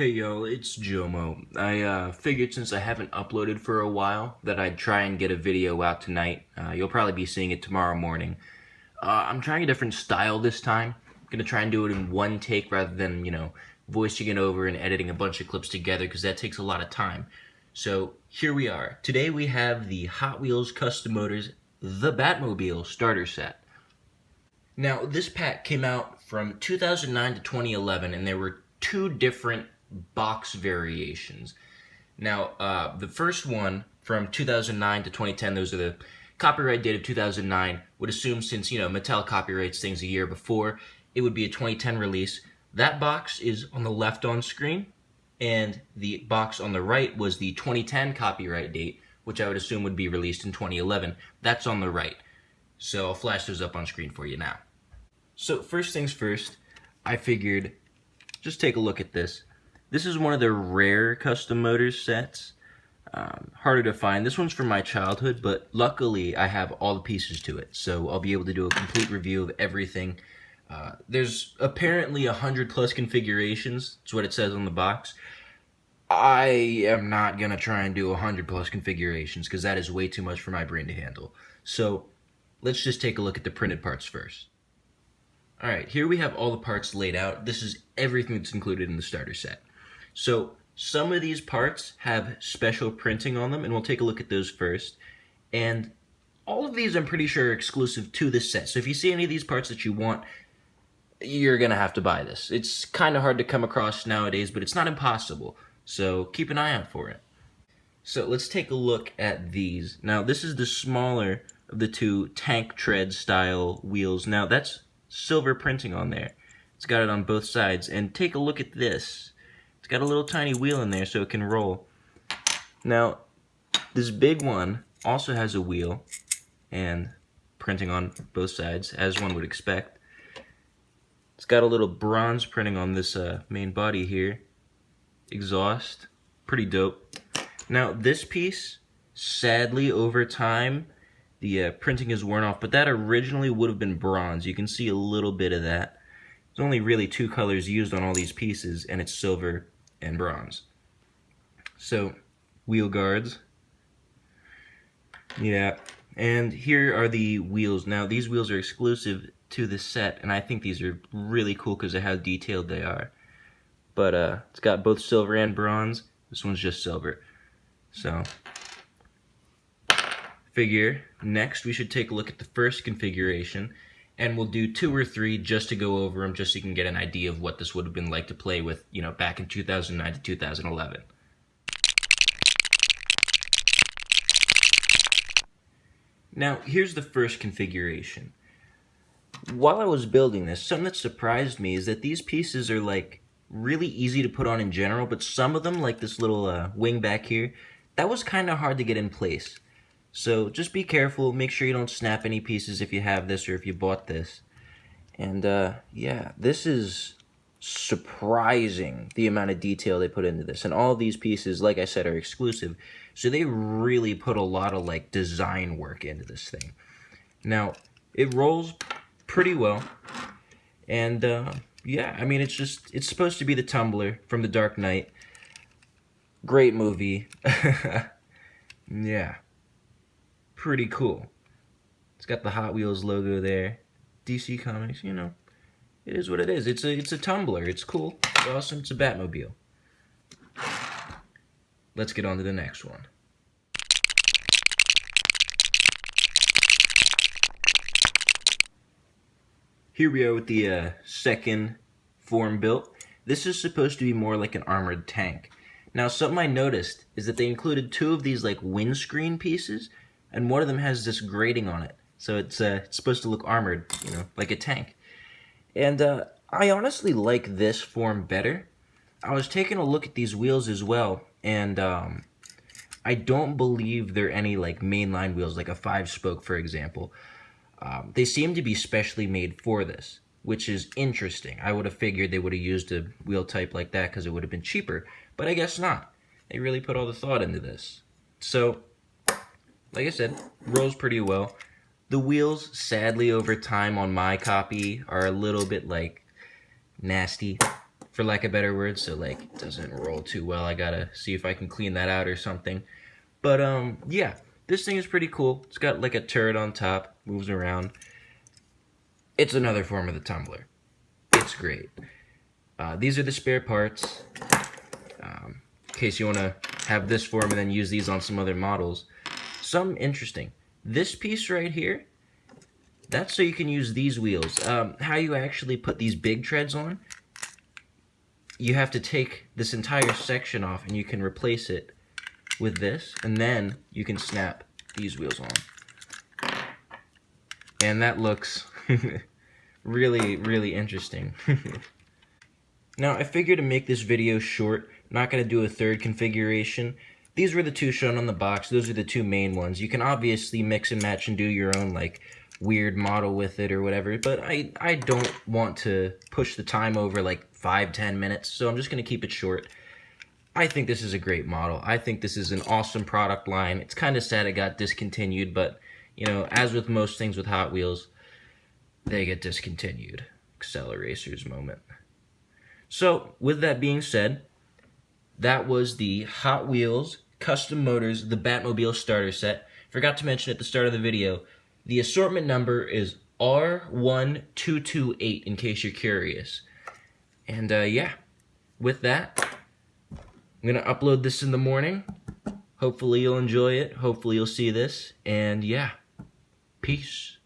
Hey yo, it's JoMo. I figured since I haven't uploaded for a while that I'd try and get a video out tonight. You'll probably be seeing it tomorrow morning. I'm trying a different style this time. I'm gonna try and do it in one take rather than, voicing it over and editing a bunch of clips together because that takes a lot of time. So here we are. Today we have the Hot Wheels Custom Motors The Batmobile starter set. Now this pack came out from 2009 to 2011 and there were two different box variations. Now, the first one from 2009 to 2010, those are the copyright date of 2009, would assume since, Mattel copyrights things a year before, it would be a 2010 release. That box is on the left on screen, and the box on the right was the 2010 copyright date, which I would assume would be released in 2011. That's on the right. So I'll flash those up on screen for you now. So first things first, I figured, just take a look at this. This is one of the rare custom motors sets. Harder to find. This one's from my childhood, but luckily I have all the pieces to it, so I'll be able to do a complete review of everything. There's apparently 100 plus configurations. That's what it says on the box. I am not going to try and do 100 plus configurations because that is way too much for my brain to handle. So let's just take a look at the printed parts first. Alright, here we have all the parts laid out. This is everything that's included in the starter set. So some of these parts have special printing on them, and we'll take a look at those first. And all of these I'm pretty sure are exclusive to this set. So if you see any of these parts that you want, you're going to have to buy this. It's kind of hard to come across nowadays, but it's not impossible. So keep an eye out for it. So let's take a look at these. Now this is the smaller of the two tank tread style wheels. Now that's silver printing on there. It's got it on both sides. And take a look at this. It's got a little tiny wheel in there so it can roll. Now, this big one also has a wheel and printing on both sides, as one would expect. It's got a little bronze printing on this main body here. Exhaust. Pretty dope. Now, this piece, sadly, over time, the printing is worn off, but that originally would have been bronze. You can see a little bit of that. There's only really two colors used on all these pieces, and it's silver and bronze. So, wheel guards. Yeah, and here are the wheels. Now, these wheels are exclusive to this set, and I think these are really cool because of how detailed they are. But it's got both silver and bronze. This one's just silver. So, figure next we should take a look at the first configuration, and we'll do 2 or 3 just to go over them, just so you can get an idea of what this would have been like to play with, back in 2009 to 2011. Now, here's the first configuration. While I was building this, something that surprised me is that these pieces are like really easy to put on in general, but some of them, like this little wing back here, that was kind of hard to get in place. So just be careful, make sure you don't snap any pieces if you have this or if you bought this. And yeah, this is surprising, the amount of detail they put into this. And all of these pieces, like I said, are exclusive. So they really put a lot of like design work into this thing. Now, it rolls pretty well. And yeah, I mean, it's supposed to be the Tumbler from The Dark Knight. Great movie. Yeah. Pretty cool. It's got the Hot Wheels logo there. DC Comics, it is what it is. It's a Tumbler. It's cool. It's awesome. It's a Batmobile. Let's get on to the next one. Here we are with the second form built. This is supposed to be more like an armored tank. Now, something I noticed is that they included 2 of these like windscreen pieces, and one of them has this grating on it. So it's supposed to look armored, like a tank. And I honestly like this form better. I was taking a look at these wheels as well, and I don't believe they're any like mainline wheels, like a 5-spoke, for example. They seem to be specially made for this, which is interesting. I would have figured they would have used a wheel type like that because it would have been cheaper, but I guess not. They really put all the thought into this. So, like I said, rolls pretty well. The wheels, sadly, over time on my copy are a little bit, like, nasty. for lack of better words, so like it doesn't roll too well. I gotta see if I can clean that out or something. But yeah, this thing is pretty cool. It's got like a turret on top, moves around. It's another form of the Tumbler. It's great. These are the spare parts, in case you want to have this form and then use these on some other models. Some interesting. This piece right here, that's so you can use these wheels. How you actually put these big treads on, you have to take this entire section off and you can replace it with this, and then you can snap these wheels on. And that looks really, really interesting. Now, I figured to make this video short, I'm not going to do a third configuration. These were the two shown on the box. Those are the two main ones. You can obviously mix and match and do your own like weird model with it or whatever, but I don't want to push the time over like 5-10 minutes, so I'm just going to keep it short. I think this is a great model. I think this is an awesome product line. It's kind of sad it got discontinued, but you know, as with most things with Hot Wheels, they get discontinued. Acceleracers moment. So, with that being said, that was the Hot Wheels Custom Motors, the Batmobile starter set. Forgot to mention at the start of the video, the assortment number is R1228, in case you're curious. And yeah, with that, I'm going to upload this in the morning. Hopefully you'll enjoy it. Hopefully you'll see this. And yeah, peace.